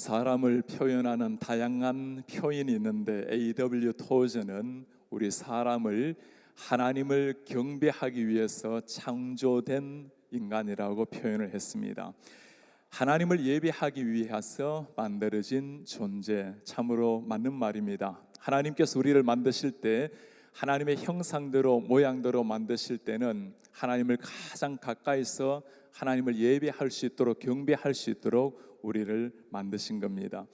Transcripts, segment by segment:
사람을 표현하는 다양한 표현이 있는데 A.W. 토저는 우리 사람을 하나님을 경배하기 위해서 창조된 인간이라고 표현을 했습니다. 하나님을 예배하기 위해서 만들어진 존재, 참으로 맞는 말입니다. 하나님께서 우리를 만드실 때 하나님의 형상대로 모양대로 만드실 때는 하나님을 가장 가까이서 하나님을 예배할 수 있도록 경배할 수 있도록 우리를 만드신 겁니다.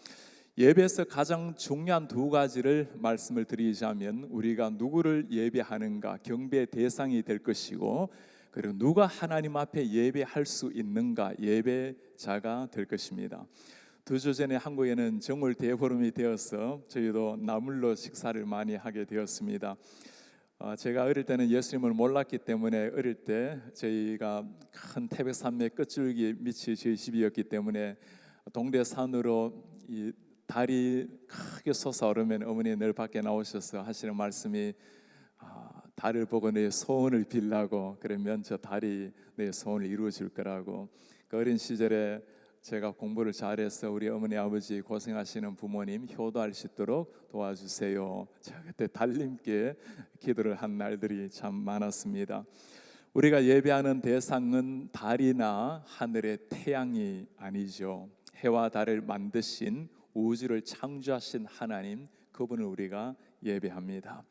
예배에서 가장 중요한 두 가지를 말씀을 드리자면 우리가 누구를 예배하는가, 경배의 대상이 될 것이고, 그리고 누가 하나님 앞에 예배할 수 있는가, 예배자가 될 것입니다. 두 주 전에 한국에는 정월 대보름이 되어서 저희도 나물로 식사를 많이 하게 되었습니다. 제가 어릴 때는 예수님을 몰랐기 때문에 어릴 때 저희가 큰 태백산맥 끝줄기 밑이 저희 집이었기 때문에 동대산으로 이 달이 크게 솟아오르면 어머니 늘 밖에 나오셔서 하시는 말씀이 달을 보고 내 소원을 빌라고, 그러면 저 달이 내 소원을 이루어 줄 거라고. 그 어린 시절에 제가 공부를 잘해서 우리 어머니 아버지 고생하시는 부모님 효도할 수 있도록 도와주세요. 제가 그때 달님께 기도를 한 날들이 참 많았습니다. 우리가 예배하는 대상은 달이나 하늘의 태양이 아니죠. 해와 달을 만드신, 우주를 창조하신 하나님, 그분을 우리가 예배합니다.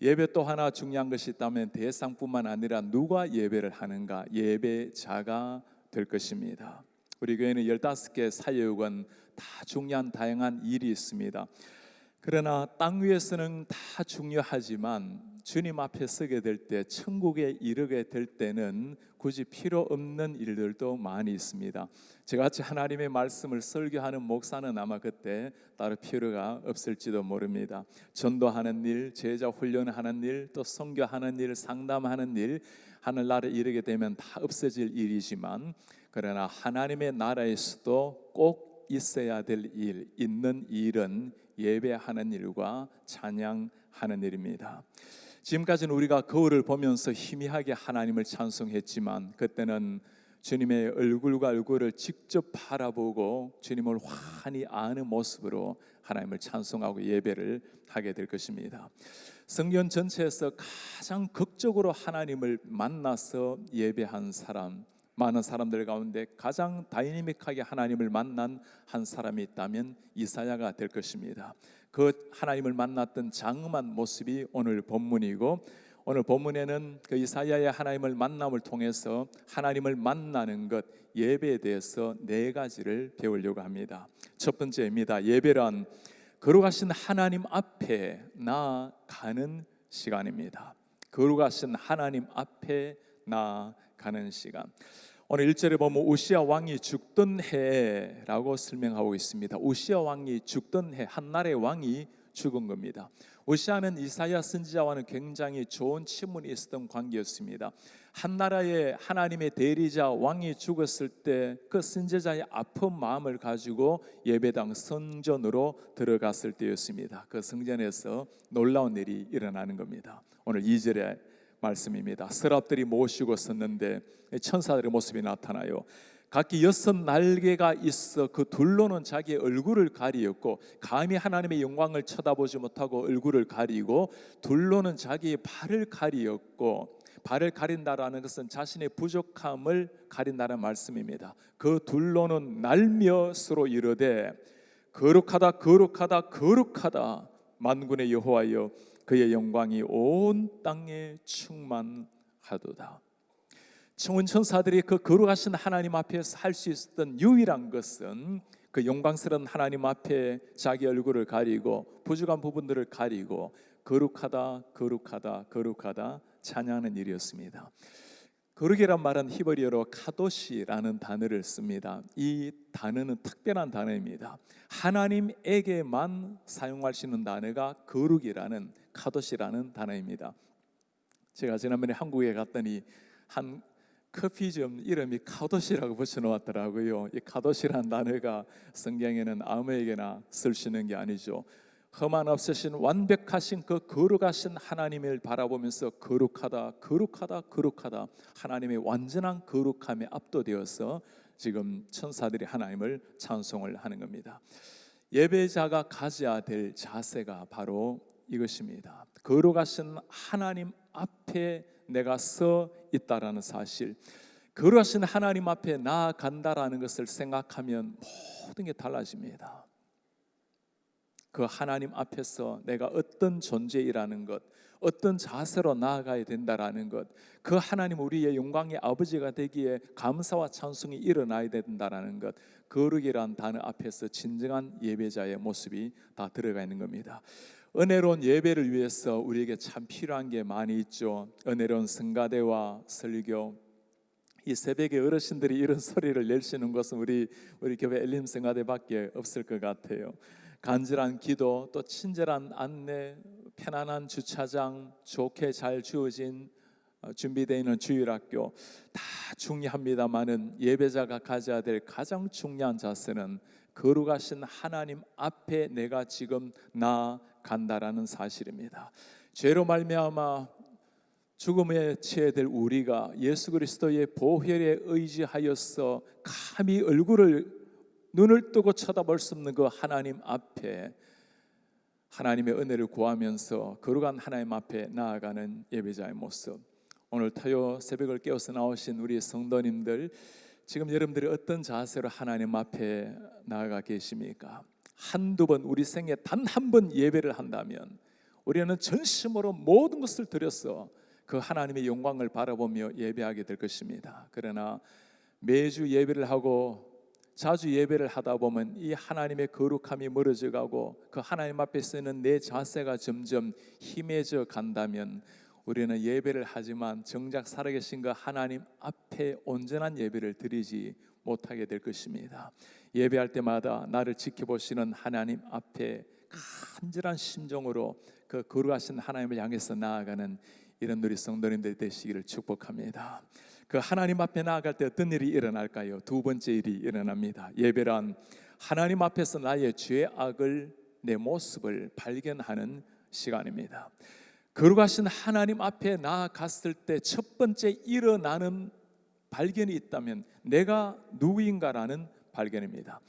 예배 또 하나 중요한 것이 있다면 대상뿐만 아니라 누가 예배를 하는가, 예배자가 될 것입니다. 우리 교회는 15개 사역은 다 중요한 다양한 일이 있습니다. 그러나 땅 위에서는 다 중요하지만 주님 앞에 서게 될 때, 천국에 이르게 될 때는 굳이 필요 없는 일들도 많이 있습니다. 저같이 하나님의 말씀을 설교하는 목사는 아마 그때 따로 필요가 없을지도 모릅니다. 전도하는 일, 제자 훈련하는 일, 또 선교하는 일, 상담하는 일, 하늘나라에 이르게 되면 다 없어질 일이지만, 그러나 하나님의 나라에서도 꼭 있어야 될 일, 있는 일은 예배하는 일과 찬양하는 일입니다. 지금까지는 우리가 거울을 보면서 희미하게 하나님을 찬송했지만, 그때는 주님의 얼굴과 얼굴을 직접 바라보고 주님을 환히 아는 모습으로 하나님을 찬송하고 예배를 하게 될 것입니다. 성경 전체에서 가장 극적으로 하나님을 만나서 예배한 사람, 많은 사람들 가운데 가장 다이내믹하게 하나님을 만난 한 사람이 있다면 이사야가 될 것입니다. 그 하나님을 만났던 장엄한 모습이 오늘 본문이고, 오늘 본문에는 그 이사야의 하나님을 만남을 통해서 하나님을 만나는 것, 예배에 대해서 4가지를 배우려고 합니다. 첫 번째입니다. 예배란 거룩하신 하나님 앞에 나아가는 시간입니다. 거룩하신 하나님 앞에 나아가는 시간. 오늘 1절에 보면 우시야 왕이 죽던 해라고 설명하고 있습니다. 우시야 왕이 죽던 해, 한 나라의 왕이 죽은 겁니다. 우시야는 이사야 선지자와는 굉장히 좋은 친분이 있었던 관계였습니다. 한 나라의 하나님의 대리자 왕이 죽었을 때 그 선지자의 아픈 마음을 가지고 예배당 성전으로 들어갔을 때였습니다. 그 성전에서 놀라운 일이 일어나는 겁니다. 오늘 2절에 말씀입니다. 서랍들이 모시고 섰는데 천사들의 모습이 나타나요. 각기 6날개가 있어 그 둘로는 자기의 얼굴을 가리었고, 감히 하나님의 영광을 쳐다보지 못하고 얼굴을 가리고, 둘로는 자기의 발을 가리었고, 발을 가린다라는 것은 자신의 부족함을 가린다는 말씀입니다. 그 둘로는 날며스로 이르되 거룩하다 거룩하다 거룩하다 만군의 여호와여, 그의 영광이 온 땅에 충만하도다. 천군 천사들이 그 거룩하신 하나님 앞에서 할 수 있었던 유일한 것은 그 영광스러운 하나님 앞에 자기 얼굴을 가리고 부족한 부분들을 가리고 거룩하다 거룩하다 거룩하다 찬양하는 일이었습니다. 거룩이란 말은 히브리어로 카도시라는 단어를 씁니다. 이 단어는 특별한 단어입니다. 하나님에게만 사용할 수 있는 단어가 거룩이라는, 카도시라는 단어입니다. 제가 지난번에 한국에 갔더니 한 커피점 이름이 카도시라고 붙여놓았더라고요. 이 카도시라는 단어가 성경에는 아무에게나 쓸 수 있는 게 아니죠. 흠한 없으신 완벽하신 그 거룩하신 하나님을 바라보면서 거룩하다 거룩하다 거룩하다, 하나님의 완전한 거룩함에 압도되어서 지금 천사들이 하나님을 찬송을 하는 겁니다. 예배자가 가져야 될 자세가 바로 이것입니다. 거룩하신 하나님 앞에 내가 서 있다라는 사실, 거룩하신 하나님 앞에 나아간다라는 것을 생각하면 모든 게 달라집니다. 그 하나님 앞에서 내가 어떤 존재이라는 것, 어떤 자세로 나아가야 된다라는 것, 그 하나님 우리의 영광의 아버지가 되기에 감사와 찬송이 일어나야 된다라는 것, 거룩이란 단어 앞에서 진정한 예배자의 모습이 다 들어가 있는 겁니다. 은혜로운 예배를 위해서 우리에게 참 필요한 게 많이 있죠. 은혜로운 성가대와 설교. 이 새벽에 어르신들이 이런 소리를 내시는 것은 우리 교회 엘림 성가대밖에 없을 것 같아요. 간절한 기도, 또 친절한 안내, 편안한 주차장, 좋게 잘 주어진 준비되어 있는 주일학교, 다 중요합니다만은 예배자가 가져야 될 가장 중요한 자세는 거룩하신 하나님 앞에 내가 지금 나아간다라는 사실입니다. 죄로 말미암아 죽음에 처해야 될 우리가 예수 그리스도의 보혈에 의지하여서 감히 눈을 뜨고 쳐다볼 수 없는 그 하나님 앞에 하나님의 은혜를 구하면서 거룩한 하나님 앞에 나아가는 예배자의 모습. 오늘 토요 새벽을 깨워서 나오신 우리 성도님들, 지금 여러분들이 어떤 자세로 하나님 앞에 나아가 계십니까? 한두 번, 우리 생에 단 한 번 예배를 한다면 우리는 전심으로 모든 것을 들여서 그 하나님의 영광을 바라보며 예배하게 될 것입니다. 그러나 매주 예배를 하고 자주 예배를 하다 보면 이 하나님의 거룩함이 멀어져 가고 그 하나님 앞에 서는 내 자세가 점점 희미해져 간다면 우리는 예배를 하지만 정작 살아계신 그 하나님 앞에 온전한 예배를 드리지 못하게 될 것입니다. 예배할 때마다 나를 지켜보시는 하나님 앞에 간절한 심정으로 그 거룩하신 하나님을 향해서 나아가는 이런 우리 성도님들 되시기를 축복합니다. 그 하나님 앞에 나아갈 때 어떤 일이 일어날까요? 두 번째 일이 일어납니다. 예배란 하나님 앞에서 나의 죄악을, 내 모습을 발견하는 시간입니다. 거룩하신 하나님 앞에 나아갔을 때 첫 번째 일어나는 발견이 있다면 내가 누구인가라는 발견입니다.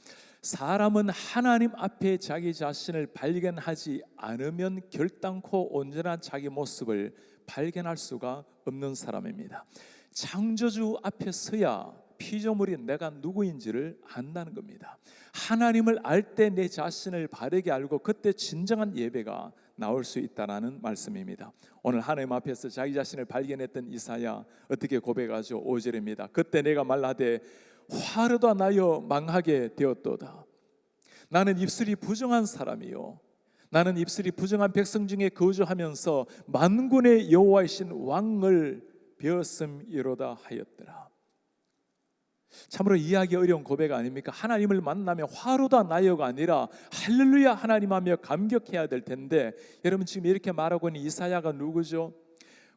사람은 하나님 앞에 자기 자신을 발견하지 않으면 결단코 온전한 자기 모습을 발견할 수가 없는 사람입니다. 창조주 앞에 서야 피조물이 내가 누구인지를 안다는 겁니다. 하나님을 알 때 내 자신을 바르게 알고 그때 진정한 예배가 나올 수 있다는 말씀입니다. 오늘 하나님 앞에서 자기 자신을 발견했던 이사야 어떻게 고백하죠? 5절입니다. 그때 내가 말하되 화르다 나여 망하게 되었도다. 나는 입술이 부정한 사람이요, 나는 입술이 부정한 백성 중에 거주하면서 만군의 여호와이신 왕을 배었음이로다 하였더라. 참으로 이해하기 어려운 고백 아닙니까? 하나님을 만나면 화로다 나여가 아니라 할렐루야 하나님 하며 감격해야 될 텐데, 여러분 지금 이렇게 말하고 있는 이사야가 누구죠?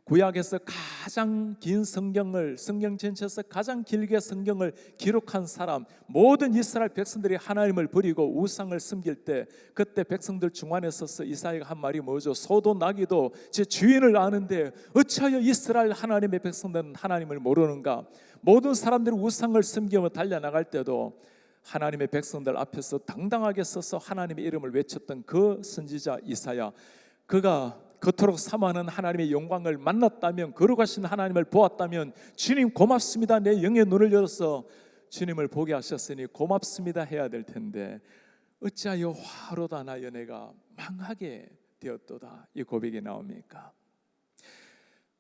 구약에서 가장 긴 성경 전체에서 가장 길게 성경을 기록한 사람, 모든 이스라엘 백성들이 하나님을 버리고 우상을 섬길 때 그때 백성들 중간에 서서 이사야가 한 말이 뭐죠? 소도 나기도 제 주인을 아는데 어찌하여 이스라엘 하나님의 백성들은 하나님을 모르는가? 모든 사람들이 우상을 섬기며 달려나갈 때도 하나님의 백성들 앞에서 당당하게 서서 하나님의 이름을 외쳤던 그 선지자 이사야, 그가 그토록 사모하는 하나님의 영광을 만났다면, 거룩하신 하나님을 보았다면 주님 고맙습니다, 내 영의 눈을 열어서 주님을 보게 하셨으니 고맙습니다 해야 될 텐데 어찌하여 화로다 나여 내가 망하게 되었도다, 이 고백이 나옵니까?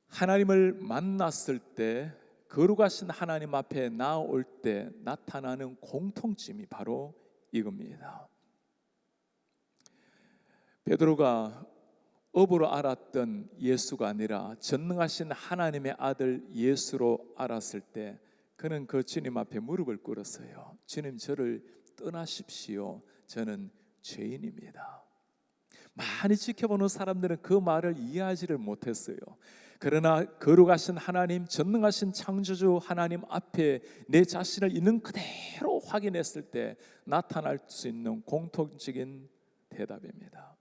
하나님을 만났을 때, 거룩하신 하나님 앞에 나올 때 나타나는 공통점이 바로 이겁니다. 베드로가 업으로 알았던 예수가 아니라 전능하신 하나님의 아들 예수로 알았을 때 그는 그 주님 앞에 무릎을 꿇었어요. 주님, 저를 떠나십시오, 저는 죄인입니다. 많이 지켜보는 사람들은 그 말을 이해하지를 못했어요. 그러나 거룩하신 하나님, 전능하신 창조주 하나님 앞에 내 자신을 있는 그대로 확인했을 때 나타날 수 있는 공통적인 대답입니다.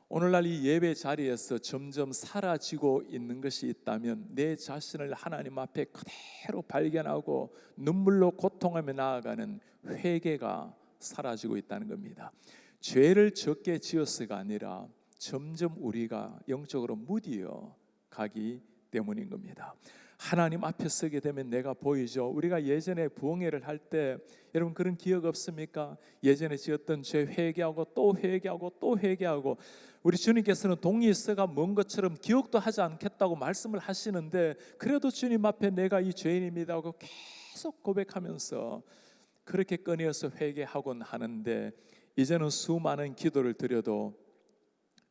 오늘날 이 예배 자리에서 점점 사라지고 있는 것이 있다면 내 자신을 하나님 앞에 그대로 발견하고 눈물로 고통하며 나아가는 회개가 사라지고 있다는 겁니다. 죄를 적게 지었어가 아니라 점점 우리가 영적으로 무디어 가기 때문인 겁니다. 하나님 앞에 서게 되면 내가 보이죠. 우리가 예전에 부흥회를 할 때 여러분 그런 기억 없습니까? 예전에 지었던 죄 회개하고 또 회개하고 또 회개하고 우리 주님께서는 동이 있어가 먼 것처럼 기억도 하지 않겠다고 말씀을 하시는데 그래도 주님 앞에 내가 이 죄인입니다 하고 계속 고백하면서 그렇게 꺼내어서 회개하곤 하는데 이제는 수많은 기도를 드려도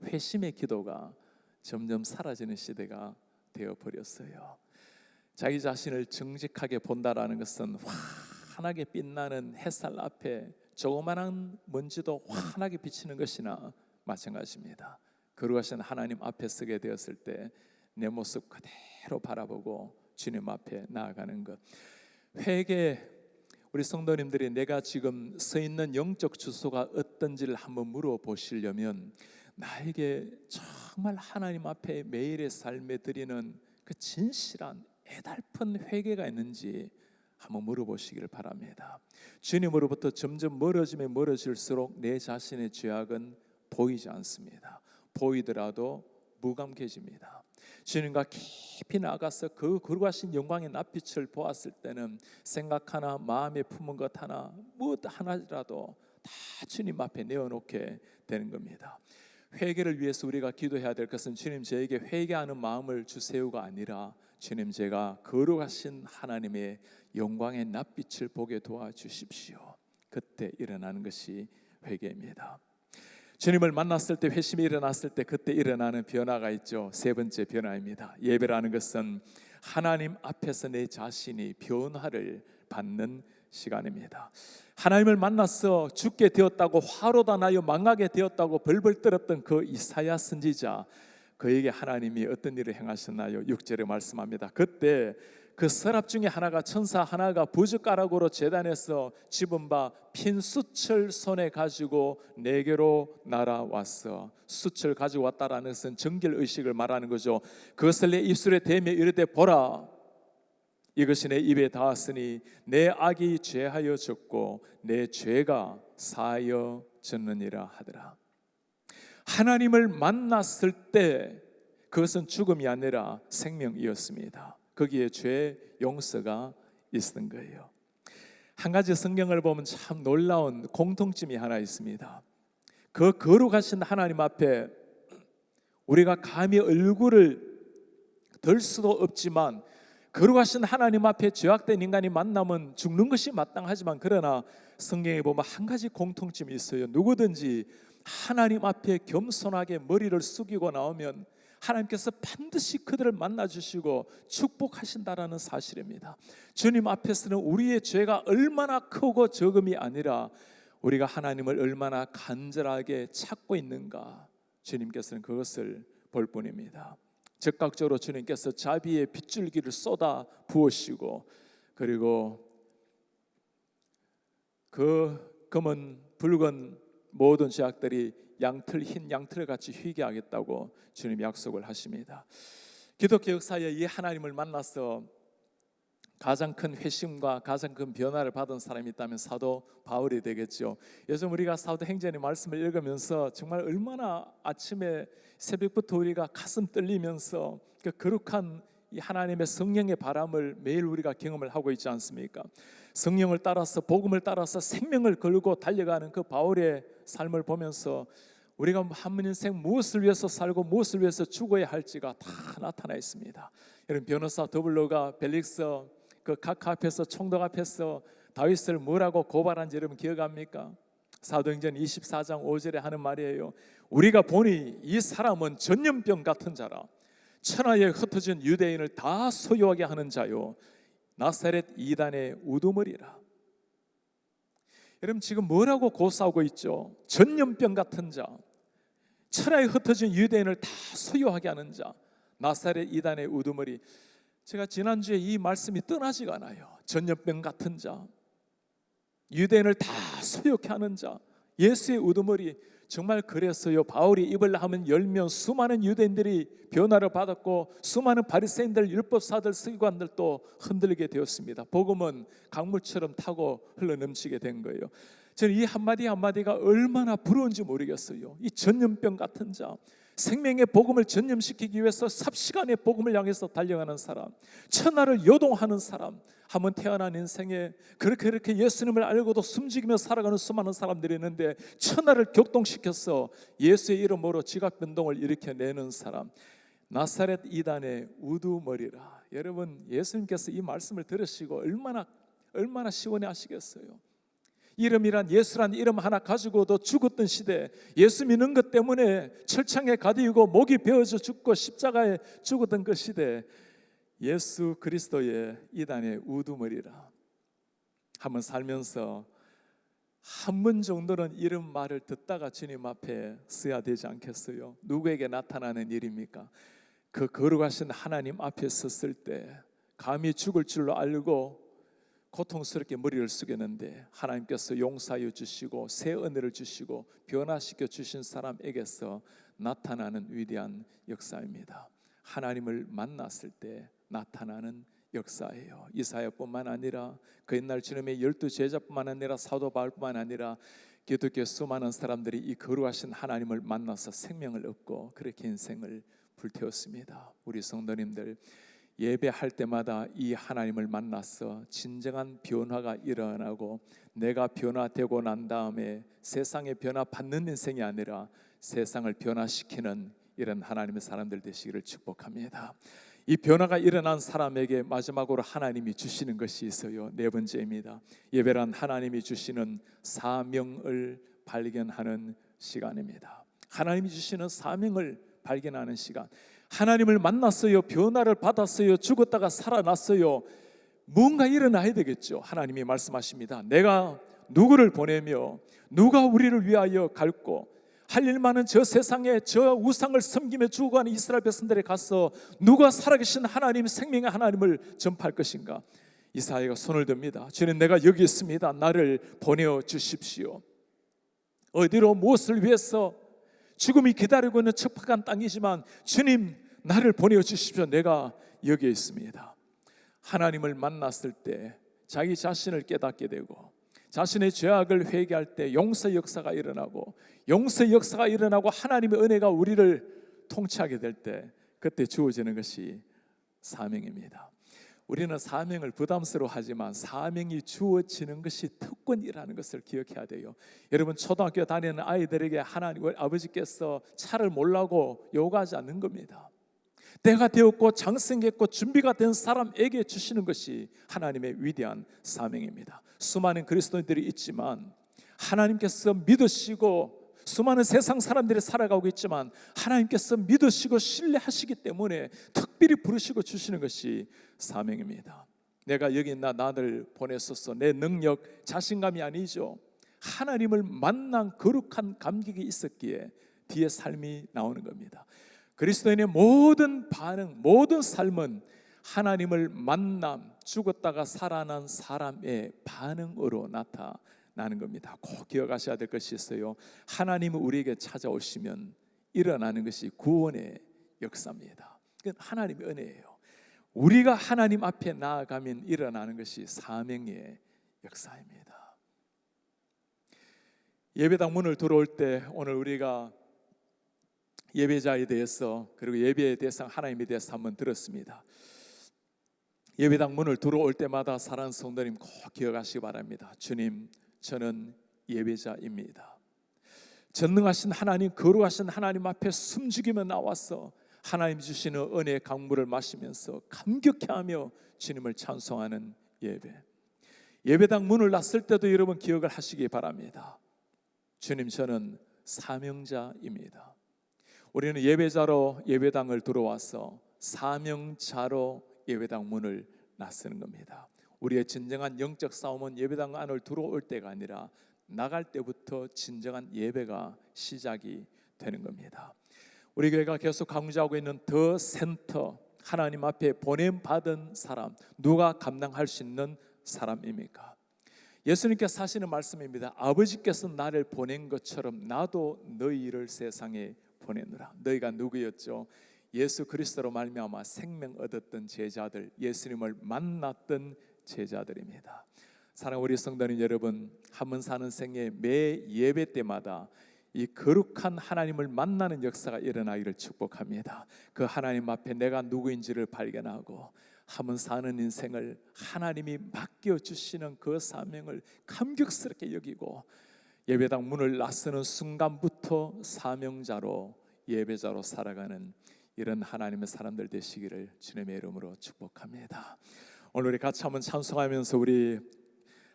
회심의 기도가 점점 사라지는 시대가 되어버렸어요. 자기 자신을 정직하게 본다라는 것은 환하게 빛나는 햇살 앞에 조그마한 먼지도 환하게 비치는 것이나 마찬가지입니다. 거룩하신 하나님 앞에 서게 되었을 때 내 모습 그대로 바라보고 주님 앞에 나아가는 것. 회개, 우리 성도님들이 내가 지금 서 있는 영적 주소가 어떤지를 한번 물어보시려면 나에게 정말 하나님 앞에 매일의 삶에 드리는 그 진실한 애달픈 회개가 있는지 한번 물어보시기를 바랍니다. 주님으로부터 점점 멀어지면 멀어질수록 내 자신의 죄악은 보이지 않습니다. 보이더라도 무감해집니다. 주님과 깊이 나가서 그 거룩하신 영광의 낯빛을 보았을 때는 생각 하나, 마음에 품은 것 하나, 무엇 하나라도 다 주님 앞에 내어놓게 되는 겁니다. 회개를 위해서 우리가 기도해야 될 것은 주님 저에게 회개하는 마음을 주세요가 아니라 주님 제가 거룩하신 하나님의 영광의 낯빛을 보게 도와주십시오. 그때 일어나는 것이 회개입니다. 주님을 만났을 때 회심이 일어났을 때 그때 일어나는 변화가 있죠. 세 번째 변화입니다. 예배라는 것은 하나님 앞에서 내 자신이 변화를 받는 시간입니다. 하나님을 만나서 죽게 되었다고 화로다 나여 망하게 되었다고 벌벌 떨었던 그 이사야 선지자, 그에게 하나님이 어떤 일을 행하셨나요? 6절에 말씀합니다. 그때 그 서랍 중에 하나가 천사 하나가 부젓가락으로 제단에서 집은 바 핀 수철 손에 가지고 내게로 날아왔어. 수철 가지고 왔다라는 것은 정결의식을 말하는 거죠. 그것을 내 입술에 대며 이르되 보라, 이것이 내 입에 닿았으니 내 악이 죄하여 졌고 내 죄가 사하여 졌느니라 하더라. 하나님을 만났을 때 그것은 죽음이 아니라 생명이었습니다. 거기에 죄 용서가 있었던 거예요. 한 가지 성경을 보면 참 놀라운 공통점이 하나 있습니다. 그 거룩하신 하나님 앞에 우리가 감히 얼굴을 들 수도 없지만 거룩하신 하나님 앞에 죄악된 인간이 만나면 죽는 것이 마땅하지만 그러나 성경에 보면 한 가지 공통점이 있어요. 누구든지 하나님 앞에 겸손하게 머리를 숙이고 나오면 하나님께서 반드시 그들을 만나주시고 축복하신다라는 사실입니다. 주님 앞에서는 우리의 죄가 얼마나 크고 적음이 아니라 우리가 하나님을 얼마나 간절하게 찾고 있는가, 주님께서는 그것을 볼 뿐입니다. 즉각적으로 주님께서 자비의 빗줄기를 쏟아 부으시고 그리고 그 검은 붉은 모든 죄악들이 흰 양털 같이 휘게 하겠다고 주님 약속을 하십니다. 기독교 역사에 이 하나님을 만나서 가장 큰 회심과 가장 큰 변화를 받은 사람이 있다면 사도 바울이 되겠죠. 요즘 우리가 사도행전의 말씀을 읽으면서 정말 얼마나 아침에 새벽부터 우리가 가슴 떨리면서 그 거룩한 이 하나님의 성령의 바람을 매일 우리가 경험을 하고 있지 않습니까? 성령을 따라서 복음을 따라서 생명을 걸고 달려가는 그 바울의 삶을 보면서 우리가 한 인생 무엇을 위해서 살고 무엇을 위해서 죽어야 할지가 다 나타나 있습니다. 여러분, 변호사 더블로가 벨릭스 그 각 앞에서 총독 앞에서 다윗을 뭐라고 고발한지 여러분 기억합니까? 사도행전 24장 5절에 하는 말이에요. 우리가 보니 이 사람은 전염병 같은 자라, 천하에 흩어진 유대인을 다 소유하게 하는 자요, 나사렛 이단의 우두머리라. 여러분, 지금 뭐라고 고소하고 있죠? 전염병 같은 자, 천하에 흩어진 유대인을 다 소유하게 하는 자, 나사렛 이단의 우두머리. 제가 지난주에 이 말씀이 떠나지가 않아요. 전염병 같은 자, 유대인을 다 소유케 하는 자, 예수의 우두머리. 정말 그랬어요. 바울이 입을 하면 열면 수많은 유대인들이 변화를 받았고 수많은 바리새인들, 율법사들, 서기관들도 흔들리게 되었습니다. 복음은 강물처럼 타고 흘러넘치게 된 거예요. 저는 이 한마디 한마디가 얼마나 부러운지 모르겠어요. 이 전염병 같은 자, 생명의 복음을 전염시키기 위해서 삽시간에 복음을 향해서 달려가는 사람, 천하를 요동하는 사람, 한번 태어난 인생에 그렇게 예수님을 알고도 숨죽이며 살아가는 수많은 사람들이 있는데 천하를 격동시켜서 예수의 이름으로 지각 변동을 일으켜내는 사람, 나사렛 이단의 우두머리라. 여러분, 예수님께서 이 말씀을 들으시고 얼마나 시원해 하시겠어요. 이름이란, 예수란 이름 하나 가지고도 죽었던 시대, 예수 믿는 것 때문에 철창에 가두이고 목이 베어져 죽고 십자가에 죽었던 그 시대, 예수 그리스도의 이단의 우두머리라. 한번 살면서 한 번 정도는 이런 말을 듣다가 주님 앞에 서야 되지 않겠어요? 누구에게 나타나는 일입니까? 그 거룩하신 하나님 앞에 섰을 때 감히 죽을 줄로 알고 고통스럽게 머리를 숙였는데 하나님께서 용서하여 주시고 새 은혜를 주시고 변화시켜 주신 사람에게서 나타나는 위대한 역사입니다. 하나님을 만났을 때 나타나는 역사예요. 이사야뿐만 아니라 그 옛날 주님의 12 제자뿐만 아니라 사도 바울뿐만 아니라 기독교 수많은 사람들이 이 거룩하신 하나님을 만나서 생명을 얻고 그렇게 인생을 불태웠습니다. 우리 성도님들, 예배할 때마다 이 하나님을 만나서 진정한 변화가 일어나고 내가 변화되고 난 다음에 세상의 변화 받는 인생이 아니라 세상을 변화시키는 이런 하나님의 사람들 되시기를 축복합니다. 이 변화가 일어난 사람에게 마지막으로 하나님이 주시는 것이 있어요. 네 번째입니다. 예배란 하나님이 주시는 사명을 발견하는 시간입니다. 하나님이 주시는 사명을 발견하는 시간. 하나님을 만났어요. 변화를 받았어요. 죽었다가 살아났어요. 뭔가 일어나야 되겠죠. 하나님이 말씀하십니다. 내가 누구를 보내며 누가 우리를 위하여 갈고 할 일만은 저 세상에 저 우상을 섬기며 죽어가는 이스라엘 백성들에 가서 누가 살아계신 하나님, 생명의 하나님을 전파할 것인가. 이사야가 손을 듭니다. 주님, 내가 여기 있습니다. 나를 보내주십시오. 어디로 무엇을 위해서? 죽음이 기다리고 있는 척박한 땅이지만 주님, 나를 보내주십시오. 내가 여기에 있습니다. 하나님을 만났을 때 자기 자신을 깨닫게 되고 자신의 죄악을 회개할 때 용서의 역사가 일어나고 용서의 역사가 일어나고 하나님의 은혜가 우리를 통치하게 될 때 그때 주어지는 것이 사명입니다. 우리는 사명을 부담스러워하지만 사명이 주어지는 것이 특권이라는 것을 기억해야 돼요. 여러분, 초등학교 다니는 아이들에게 하나님 아버지께서 차를 몰라고 요구하지 않는 겁니다. 때가 되었고 장성했고 준비가 된 사람에게 주시는 것이 하나님의 위대한 사명입니다. 수많은 그리스도인들이 있지만 하나님께서 믿으시고 수많은 세상 사람들이 살아가고 있지만 하나님께서 믿으시고 신뢰하시기 때문에 특별히 부르시고 주시는 것이 사명입니다. 내가 여기 있나 나를 보냈었어. 내 능력, 자신감이 아니죠. 하나님을 만난 거룩한 감격이 있었기에 뒤에 삶이 나오는 겁니다. 그리스도인의 모든 반응, 모든 삶은 하나님을 만남, 죽었다가 살아난 사람의 반응으로 나타나는 겁니다. 꼭 기억하셔야 될 것이 있어요. 하나님은 우리에게 찾아오시면 일어나는 것이 구원의 역사입니다. 그건 하나님의 은혜예요. 우리가 하나님 앞에 나아가면 일어나는 것이 사명의 역사입니다. 예배당 문을 들어올 때 오늘 우리가 예배자에 대해서 그리고 예배의 대상 하나님에 대해서 한번 들었습니다. 예배당 문을 들어올 때마다 사랑하는 성도님 꼭 기억하시기 바랍니다. 주님, 저는 예배자입니다. 전능하신 하나님, 거룩하신 하나님 앞에 숨죽이며 나와서 하나님 주시는 은혜의 강물을 마시면서 감격해하며 주님을 찬송하는 예배. 예배당 문을 놨을 때도 여러분 기억을 하시기 바랍니다. 주님, 저는 사명자입니다. 우리는 예배자로 예배당을 들어와서 사명자로 예배당 문을 나서는 겁니다. 우리의 진정한 영적 싸움은 예배당 안을 들어올 때가 아니라 나갈 때부터 진정한 예배가 시작이 되는 겁니다. 우리 교회가 계속 강조하고 있는 더 센터, 하나님 앞에 보냄받은 사람, 누가 감당할 수 있는 사람입니까? 예수님께서 하시는 말씀입니다. 아버지께서 나를 보낸 것처럼 나도 너희를 세상에 보내느라. 너희가 누구였죠? 예수 그리스도로 말미암아 생명 얻었던 제자들, 예수님을 만났던 제자들입니다. 사랑하는 우리 성도님 여러분, 한 번 사는 생에 매 예배 때마다 이 거룩한 하나님을 만나는 역사가 일어나기를 축복합니다. 그 하나님 앞에 내가 누구인지를 발견하고 한 번 사는 인생을 하나님이 맡겨주시는 그 사명을 감격스럽게 여기고 예배당 문을 나서는 순간부터 사명자로 예배자로 살아가는 이런 하나님의 사람들 되시기를 주님의 이름으로 축복합니다. 오늘 우리 같이 한번 찬송하면서 우리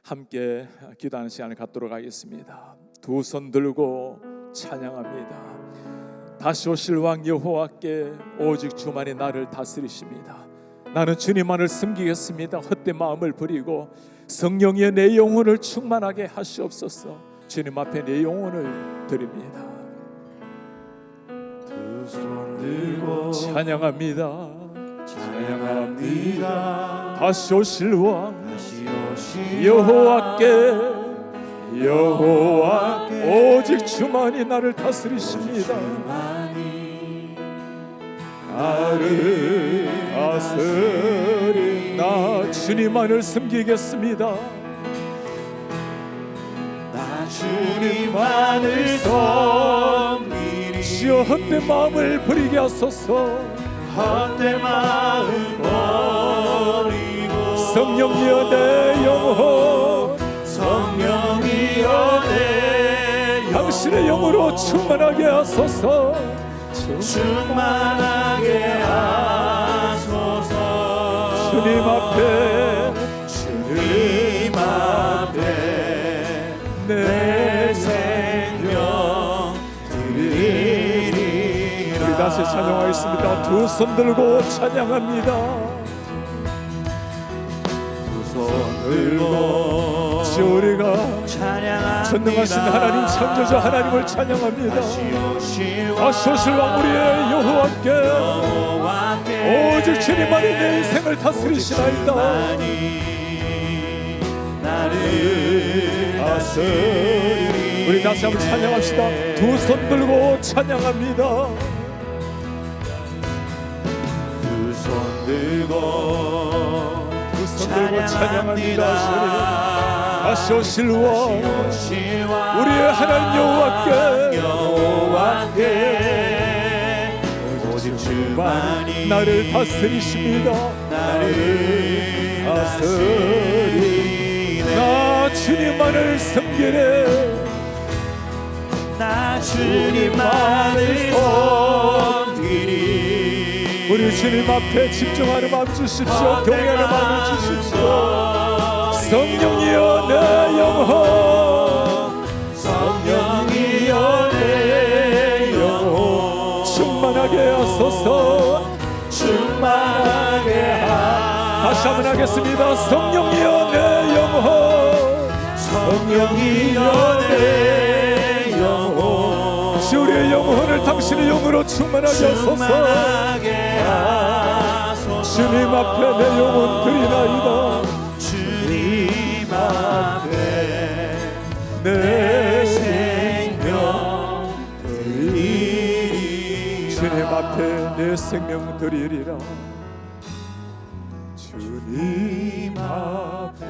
함께 기도하는 시간을 갖도록 하겠습니다. 두 손 들고 찬양합니다. 다시 오실 왕 여호와께 오직 주만이 나를 다스리십니다. 나는 주님만을 섬기겠습니다. 헛된 마음을 버리고 성령의 내 영혼을 충만하게 하시옵소서. 주님 앞에 내 영혼을 드립니다. 두 손 들고 찬양합니다. 찬양합니다. 다시 오실 왕 다시 오실 여호와께 오직 주만이 나를 다스리십니다. 주만이 나를 다스리 나 주님만을 섬기겠습니다. 나 주님만을 섬기리. 주여 헛된 마음을 버리게 하소서. 헛된 마음 버리고 성령이여 내 영혼 성령이여 내 영혼 당신의 영으로 충만하게 하소서. 충만하게 하소서. 주님 앞에 내 생명 드리리라. 우리 다시 찬양하겠습니다. 두 손 들고 찬양합니다. 두 손 들고 주 우리가 찬양합니다. 전능하신 하나님 창조주 하나님을 찬양합니다. 다시 오실 왕 우리의 여호와께 오직 주님만이 내 인생을 다스리시나이다. 나를 다스리. 우리 다시 한번 찬양합시다. 두 손 들고 찬양합니다. 두 손 들고 찬양합니다. 다시 오실 왕 우리의 하나님 여호와께 오직 주만이 나를 다스리십니다. 나를 다스리 나 주님만을 섬기네. 나 주님만을 섬기리. 우리 주님 앞에 집중하는 마음 주십시오. 경외하는 마음을 주십시오. 성령이여 내 영혼 성령이여 내 영혼 충만하게 하소서. 충만하게 다시 한번 하겠습니다. 성령이여 내 영혼 성령이여 내 영혼 주 우리의 영혼을 당신의 영으로 충만하게 하소서. 충만하게 하소서. 주님 앞에 내 영혼 드리나이다. 주님 앞에 내 생명 드리리. 주님 앞에 내 생명 드리리라. 주님 앞에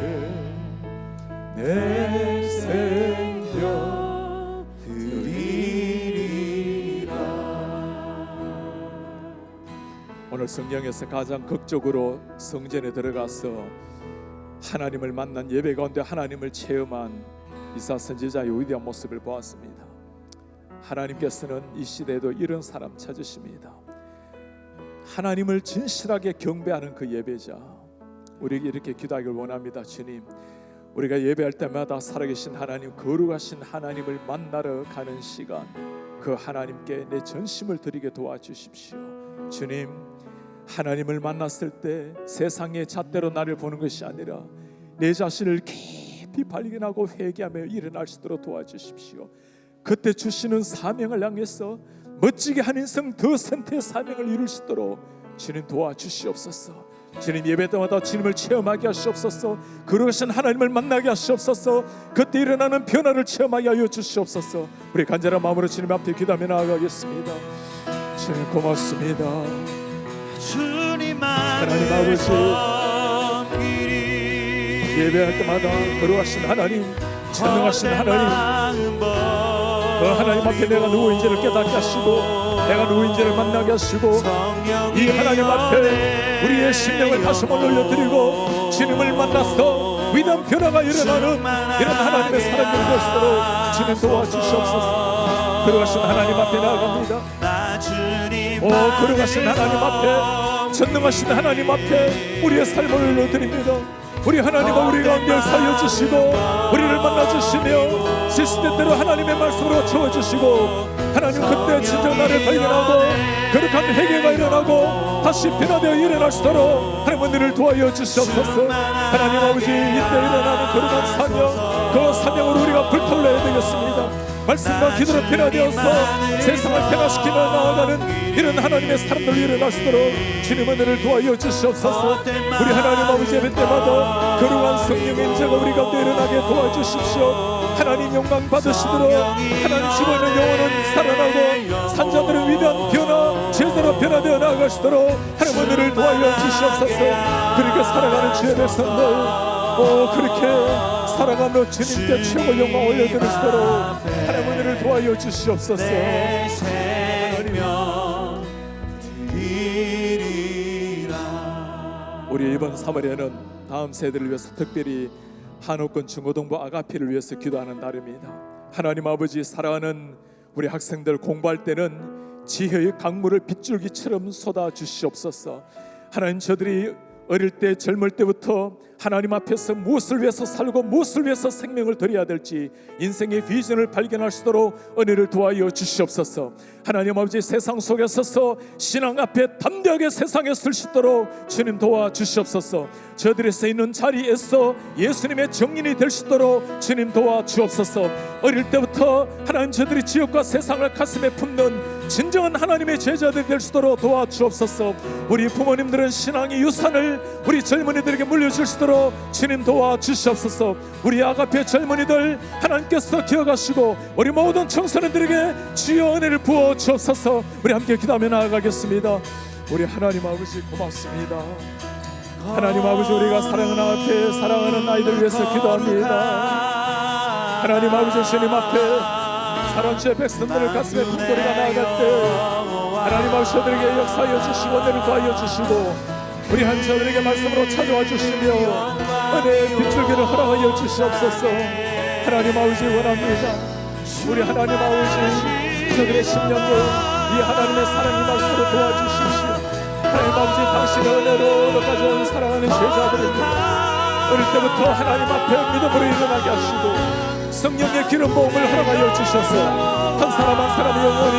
내 생명 드리리라. 오늘 성경에서 가장 극적으로 성전에 들어가서 하나님을 만난 예배 가운데 하나님을 체험한 이사 선지자의 위대한 모습을 보았습니다. 하나님께서는 이 시대에도 이런 사람 찾으십니다. 하나님을 진실하게 경배하는 그 예배자. 우리에게 이렇게 기도하기를 원합니다. 주님, 우리가 예배할 때마다 살아계신 하나님, 거룩하신 하나님을 만나러 가는 시간, 그 하나님께 내 전심을 드리게 도와주십시오. 주님, 하나님을 만났을 때 세상의 잣대로 나를 보는 것이 아니라 내 자신을 깊이 발견하고 회개하며 일어날 수 있도록 도와주십시오. 그때 주시는 사명을 향해서 멋지게 한 인생 더 선택의 사명을 이룰 수 있도록 주님 도와주시옵소서. 주님, 예배 때마다 주님을 체험하게 하시옵소서. 거룩하신 하나님을 만나게 하시옵소서. 그때 일어나는 변화를 체험하게 하여 주시옵소서. 우리 간절한 마음으로 주님 앞에 기도하며 나아가겠습니다. 주님 고맙습니다. 하나님 아버지, 예배할 때마다 거룩하신 하나님, 전능하신 하나님, 그 하나님 앞에 내가 누구인지를 깨닫게 하시고 내가 누구인지를 만나게 하시고 이 하나님 앞에 우리의 심령을 다시 한번 올려드리고 주님을 만나서 위대한 변화가 일어나는 이런 하나님의 사람들이 될수록 주님 도와주시옵소서. 거룩하신 하나님 앞에 나아갑니다. 거룩하신 하나님 앞에, 전능하신 하나님 앞에 우리의 삶을 올려드립니다. 우리 하나님은 우리 가운데 살려주시고 우리를 만나주시며 시스템대로 하나님의 말씀으로 채워주시고 하나님 그때 진정 나를 발견하고 거룩한 회개가 일어나고 다시 변화되어 일어날 수 있도록 하나님 은혜를 도와여 주시옵소서. 하나님 아버지, 이때 일어나는 거룩한 사명, 그 사명으로 우리가 불타올라야 되겠습니다. 말씀과 기도로 변화되어서 세상을 변화시키며 나아가는 이런 하나님의 사람들 일어날 수 있도록 주님 은혜를 도와여 주시옵소서. 우리 하나님 아버지, 예배 때마다 거룩한 성령의 임재가 우리 가운데 일어나게 도와주십시오. 하나님 영광 받으시도록 하나님 집어있는 영혼은 살아나고 산자들은 위대한 변화, 제대로 변화되어 나아갈 수 있도록 하나님 은혜를 도와여 주시옵소서. 그렇게 살아가는 주의 백성들 그렇게 살아가며 주님께 최고 영광 올려드리시도록 하나님 은혜를 도와여 주시옵소서. 우리 이번 3월에는 다음 세대를 위해서 특별히 한옥권 중고등부 아가페를 위해서 기도하는 날입니다. 하나님 아버지, 사랑하는 우리 학생들 공부할 때는 지혜의 강물을 빗줄기처럼 쏟아 주시옵소서. 하나님, 저들이 어릴 때 젊을 때부터 하나님 앞에서 무엇을 위해서 살고 무엇을 위해서 생명을 드려야 될지 인생의 비전을 발견할 수 있도록 은혜를 도와여 주시옵소서. 하나님 아버지, 세상 속에 서서 신앙 앞에 담대하게 세상에 설 수 있도록 주님 도와주시옵소서. 저들이 서 있는 자리에서 예수님의 정인이 될 수 있도록 주님 도와주옵소서. 어릴 때부터 하나님, 저들이 지역과 세상을 가슴에 품는 진정한 하나님의 제자들이 될 수 있도록 도와주옵소서. 우리 부모님들은 신앙의 유산을 우리 젊은이들에게 물려줄 수 있도록 주님 도와주시옵소서. 우리 아가페 젊은이들 하나님께서 기억하시고 우리 모든 청소년들에게 주여 은혜를 부어 주옵소서. 우리 함께 기도하며 나아가겠습니다. 우리 하나님 아버지 고맙습니다. 하나님 아버지, 우리가 사랑하는 앞에 사랑하는 아이들 위해서 기도합니다. 하나님 아버지, 주님 앞에 사랑 주의 백성들을 가슴에 품고 우리가 나아갈 때 하나님 아버지, 저들에게 역사하여 주시고 은혜를 더하여 주시고 우리 한 저들에게 말씀으로 찾아와 주시며 은혜의 빗줄기를 허락하여 주시옵소서. 하나님 아버지, 원합니다. 우리 하나님 아버지, 저들의 심령을 이 하나님의 사랑의 말씀으로 도와주십시오. 하나님 아버지, 당신의 은혜로 얻어가져 온 사랑하는 제자들입니다. 어릴 때부터 하나님 앞에 믿음으로 일어나게 하시고 성령의 기름 부음을 허락하여 주셔서 한 사람 한 사람의 영혼이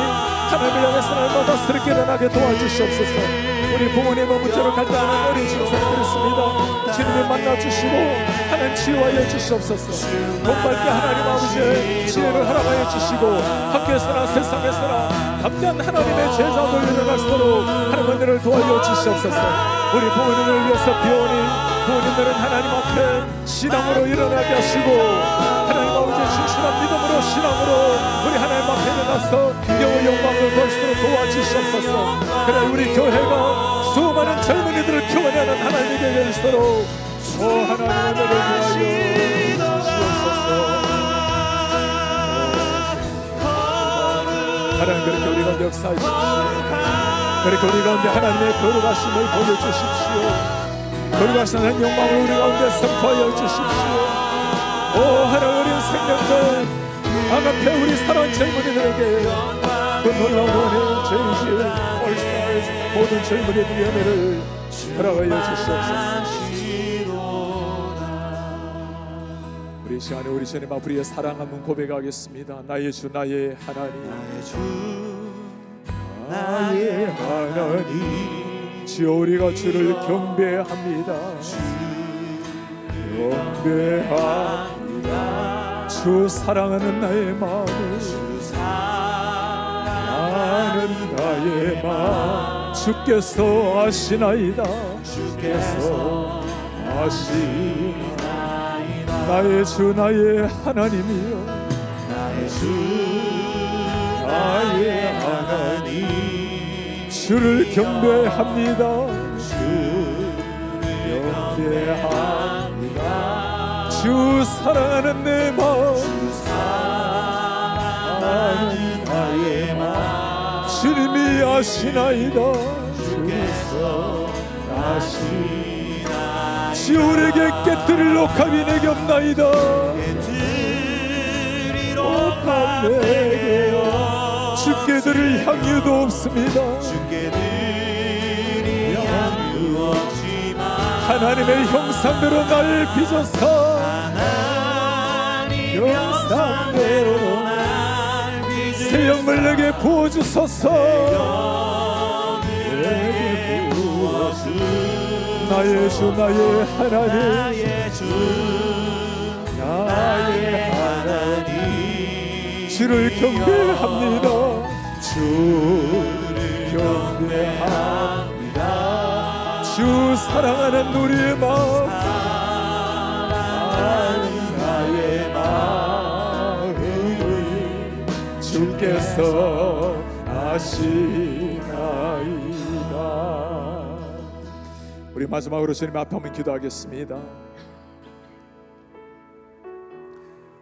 하나님을 향해서 날마다 새롭게 일어나게 도와주시옵소서. 우리 부모님과 문제로 갈등하는 어린 친구들이 있습니다. 주님을 만나주시고 하나님 치유하여 주시옵소서. 공부할 때 하나님 아버지의 지혜를 허락하여 주시고 학교에서나 세상에서나 담대한 하나님의 제자들 일어날 수 있도록 하나님 은혜를 도와여 주시옵소서. 우리 부모님을 위해서 비오니 부모님들은 하나님 앞에 신앙으로 일어나게 하시고 하나님 아버지 신실한 믿음으로 신앙으로 우리 하나님 앞에 일어나서 영의 영광을 볼 수 있도록 도와주시옵소서. 그래 우리 교회가 수많은 젊은이들을 키워내는 하나님의 교회가 되시도록 하나님 은혜를 도와여 주시옵소서. 하나님, 그렇게 우리 가운데 역사해 주십시오. 그렇게 우리 가운데 하나님의 거룩하심을 보여주십시오. 거룩하신 영광을 우리 가운데 선포하여 주십시오. 하나님, 어린 생명들 아가페 우리 사랑하는 젊은이들에게 그 놀라운 은혜, 죄인실 얼싸의 모든 젊은이들의 은혜를 허락하여 주시옵소서. 우리 시간에 우리 주님 앞 우리의 사랑 한번 고백하겠습니다. 나의 주 나의 하나님, 나의 하나님, 주여 우리가 주를 경배합니다. 경배합니다. 주 사랑하는 나의 마음을, 나는 나의 마음 주께서 아시나이다. 주께서 아시나이다. 나의 주 나의 하나님이여, 나의 주 나의 하나님, 주를 경배합니다. 주를 경배합니다. 주 사랑하는 내 마음, 사랑하는 나의 마음, 주님이 아시나이다. 주께서 아시나이다. 주 우리에게 깨뜨릴 옥합이 내게 없나이다. 깨뜨리러 가네요. 주께 들을 향유도 없습니다. 주께 드릴 향유 없지만 하나님의 형상대로 나를 빚어서 하나님 형상대로 날 빚으사 새 영을 내게 부어주소서. 내게 부어주 나의 주 나의 하나님, 나의 주 나의 하나님, 주를 경배합니다. 주를 경배합니다. 주 사랑하는 우리의 마음, 사랑하는 나의 마음을 주께서 아시나이다. 우리 마지막으로 주님 앞에 한번 기도하겠습니다.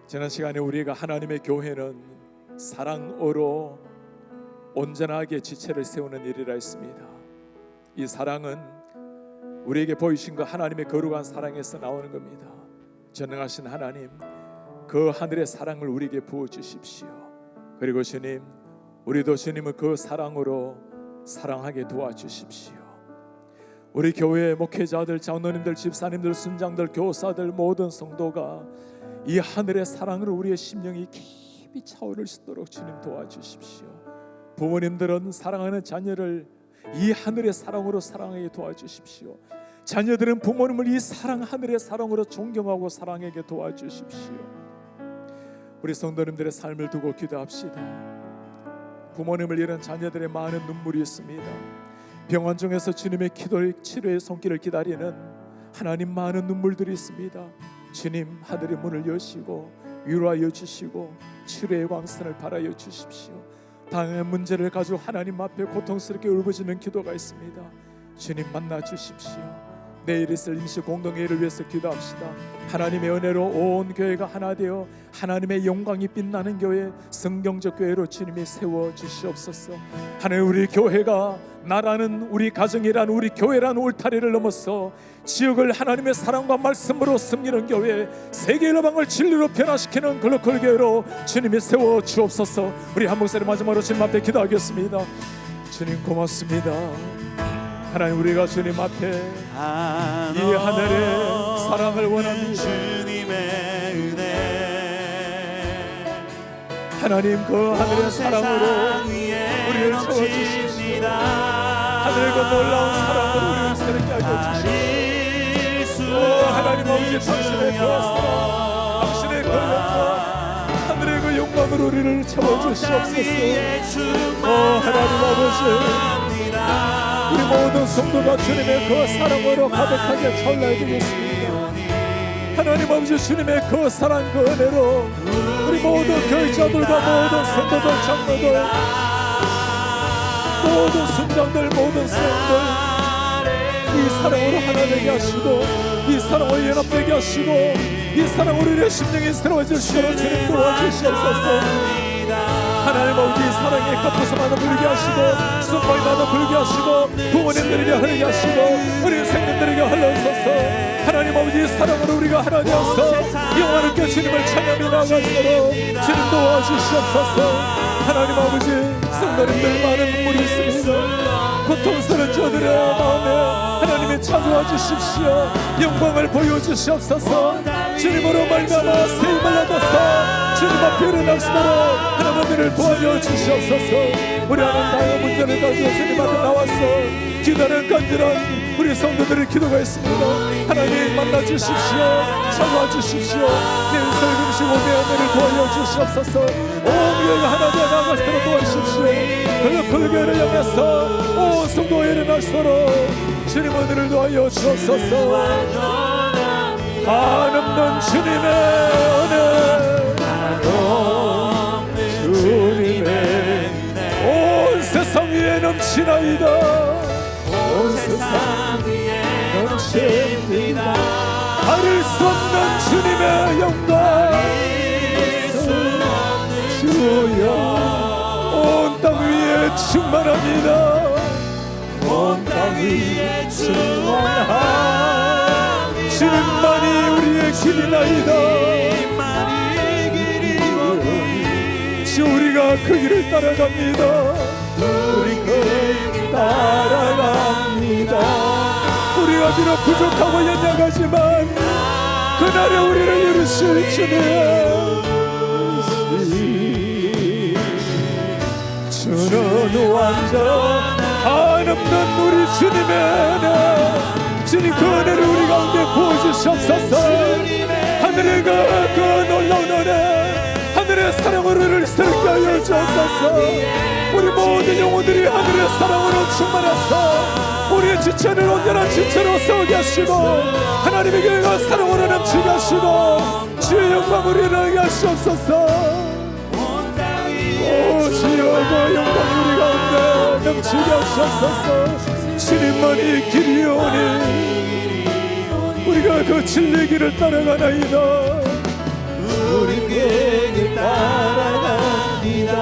지난 시간에 우리가 하나님의 교회는 사랑으로 온전하게 지체를 세우는 일이라 했습니다. 이 사랑은 우리에게 보이신 그 하나님의 거룩한 사랑에서 나오는 겁니다. 전능하신 하나님, 그 하늘의 사랑을 우리에게 부어주십시오. 그리고 주님, 우리도 주님을 그 사랑으로 사랑하게 도와주십시오. 우리 교회의 목회자들, 장로님들, 집사님들, 순장들, 교사들, 모든 성도가 이 하늘의 사랑으로 우리의 심령이 깊이 차오를 수 있도록 주님 도와주십시오. 부모님들은 사랑하는 자녀를 이 하늘의 사랑으로 사랑하게 도와주십시오. 자녀들은 부모님을 이 사랑, 하늘의 사랑으로 존경하고 사랑하게 도와주십시오. 우리 성도님들의 삶을 두고 기도합시다. 부모님을 잃은 자녀들의 많은 눈물이 있습니다. 병원 중에서 주님의 기도의 치료의 손길을 기다리는 하나님 많은 눈물들이 있습니다. 주님, 하늘의 문을 여시고 위로하여 주시고 치료의 광선을 발하여 주십시오. 당한 문제를 가지고 하나님 앞에 고통스럽게 울부짖는 기도가 있습니다. 주님, 만나 주십시오. 내일 있을 임시 공동회의를 위해서 기도합시다. 하나님의 은혜로 온 교회가 하나 되어 하나님의 영광이 빛나는 교회, 성경적 교회로 주님이 세워 주시옵소서. 하나님, 우리 교회가 나라는, 우리 가정이란, 우리 교회란 울타리를 넘어서 지역을 하나님의 사랑과 말씀으로 섬기는 교회, 세계 열방을 진리로 변화시키는 글로컬 교회로 주님이 세워 주옵소서. 우리 한 목소리 마지막으로 주님 앞에 기도하겠습니다. 주님 고맙습니다. 하나님, 우리가 주님 앞에 이 하늘의 사랑을 원합니다. 주님의 은혜, 하나님, 그 하늘의 사랑으로 우리를 채워주십시오. 하늘의 그 놀라운 사랑으로 우리를 새롭게 하여 주십시오. 하나님 아버지, 당신의 그 사랑, 당신의 그 영광, 하늘의 그 영광으로 우리를 채워주시옵소서. 하나님 아버지, 우리 모든 성도가 주님의 그 사랑으로 가득하게 차올라야 되겠습니다. 하나님 아버지, 주님의 그 사랑, 그 은혜로 우리 모든 교회자들과 모든 성도들, 장로들, 모든 순장들, 모든 성들 이 사랑으로 하나 되게 하시고, 이 사랑으로 연합되게 하시고, 이 사랑으로 우리의 심령이 새로워질 수 있도록 주님 도와주시옵소서. 하나님 아버지, 사랑의 값부서마다 부르게 하시고, 순방마다 부르게 하시고, 부모님들에게 흐르게 하시고, 우리 생님들에게 흘러서서 하나님 아버지, 사랑으로 우리가 하나 되어서 영원하게 주님을 찬양해 나가시도록 주님 도와주시옵소서. 하나님 아버지, 성도님들 많은 눈물이 있습니다. 고통스러운 저들의 마음에 하나님이 찾아와 주십시오. 영광을 보여주시옵소서. 주님으로 말미암아 세임을 얻어서 주님 앞에 일어날 수 있도록 하나님을 도와줘 주시옵소서. 우리 하나님, 나의 문제를 가지고 주님 앞에 나와서 기도하는 간절한 우리 성도들의 기도가 있습니다. 하나님 만나 주십시오. 찾아와 주십시오. 내 인생을 금시고 내 은혜를 도와여 주시옵소서. 온 하나 되어 나아갈 수 있도록 도와주십시오. 그 불교를 향해서 온 성도가 일어날 수 있도록 주님 은혜를 도와여 주옵소서. 한없는 주님의 은혜, 주님의 온 세상 위에 넘치나이다. 온 세상 위에 넘칩니다. 가릴 수 없는 주님의 영광, 주여 온 땅 위에 충만합니다. 온 땅 위에 충만합니다. 주님만이 우리의 길이나이다. 주 우리가 그 길을 따라갑니다. 우리 그 길 따라갑니다. 우리가 비록 부족하고 연약하지만 그날에 우리를 이루실 주님, 주는 완전 한없는 우리 주님의 은혜. 주님 그 은혜를 우리 가운데 부어주시옵소서. 하늘의 그 놀라운 은혜, 하늘의 사랑으로 우리를 새롭게 하여 주옵소서. 우리 모든 영혼들이 하늘의 사랑으로 충만하사 우리의 지체를 온전한 지체로 세우게 하시고 하나님의 교회가 사랑으로 넘치게 하시고 주의 영광을 일어나게 하시옵소서. 오 주여 그 영광이 우리 가운데 넘치게 하시옵소서. 주님만이 길이오니 우리가 그 진리의 길을 따라가나이다. 우리 길을 따라갑니다.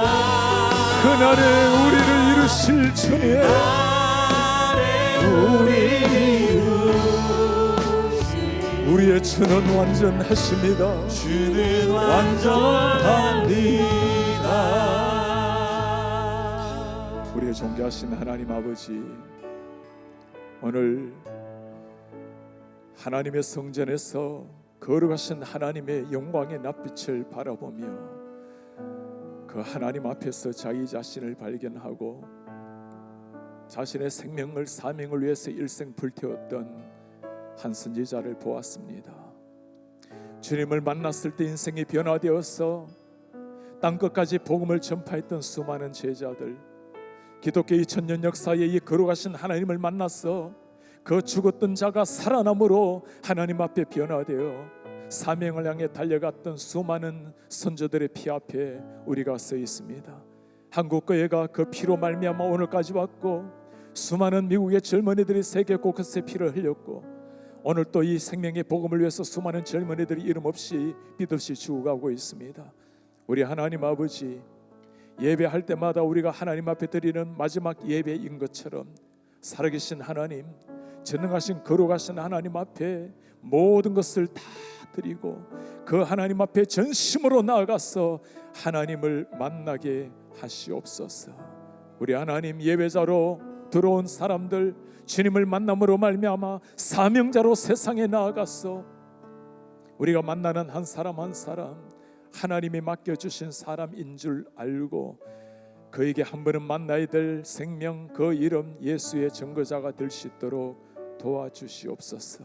그날에 우리를 이루실 주님, 우리의 주는 완전하십니다. 주는 완전합니다. 우리의 존귀하신 하나님 아버지, 오늘 하나님의 성전에서 거룩하신 하나님의 영광의 낯빛을 바라보며 그 하나님 앞에서 자기 자신을 발견하고 자신의 생명을 사명을 위해서 일생 불태웠던 한 선지자를 보았습니다. 주님을 만났을 때 인생이 변화되어서 땅끝까지 복음을 전파했던 수많은 제자들, 기독교 2000년 역사에 이 거룩하신 하나님을 만나서 그 죽었던 자가 살아남으로 하나님 앞에 변화되어 사명을 향해 달려갔던 수많은 선조들의 피 앞에 우리가 서 있습니다. 한국 교회가 그 피로 말미암아 오늘까지 왔고 수많은 미국의 젊은이들이 세계 곳곳에 피를 흘렸고 오늘 또 이 생명의 복음을 위해서 수많은 젊은이들이 이름 없이 빛 없이 죽어가고 있습니다. 우리 하나님 아버지, 예배할 때마다 우리가 하나님 앞에 드리는 마지막 예배인 것처럼 살아계신 하나님, 전능하신 거룩하신 하나님 앞에 모든 것을 다 드리고 그 하나님 앞에 전심으로 나아가서 하나님을 만나게 하시옵소서. 우리 하나님, 예배자로 들어온 사람들 주님을 만남으로 말미암아 사명자로 세상에 나아가서 우리가 만나는 한 사람 한 사람 하나님이 맡겨주신 사람인 줄 알고 그에게 한 번은 만나야 될 생명, 그 이름 예수의 증거자가 될 수 있도록 도와주시옵소서.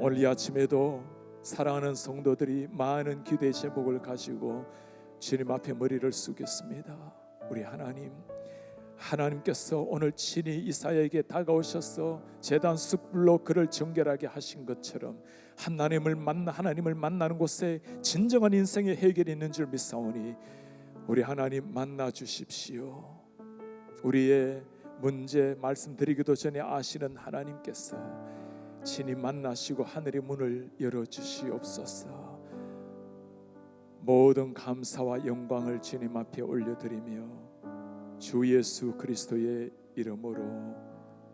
오늘 이 아침에도 사랑하는 성도들이 많은 기도의 제목을 가지고 주님 앞에 머리를 숙였습니다. 우리 하나님, 하나님께서 오늘 친히 이사야에게 다가오셔서 제단 숯불로 그를 정결하게 하신 것처럼 하나님을 만나는 곳에 진정한 인생의 해결이 있는 줄 믿사오니 우리 하나님 만나 주십시오. 우리의 문제 말씀드리기도 전에 아시는 하나님께서 친히 만나시고 하늘의 문을 열어주시옵소서. 모든 감사와 영광을 주님 앞에 올려드리며 주 예수 그리스도의 이름으로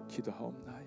기도하옵나이다.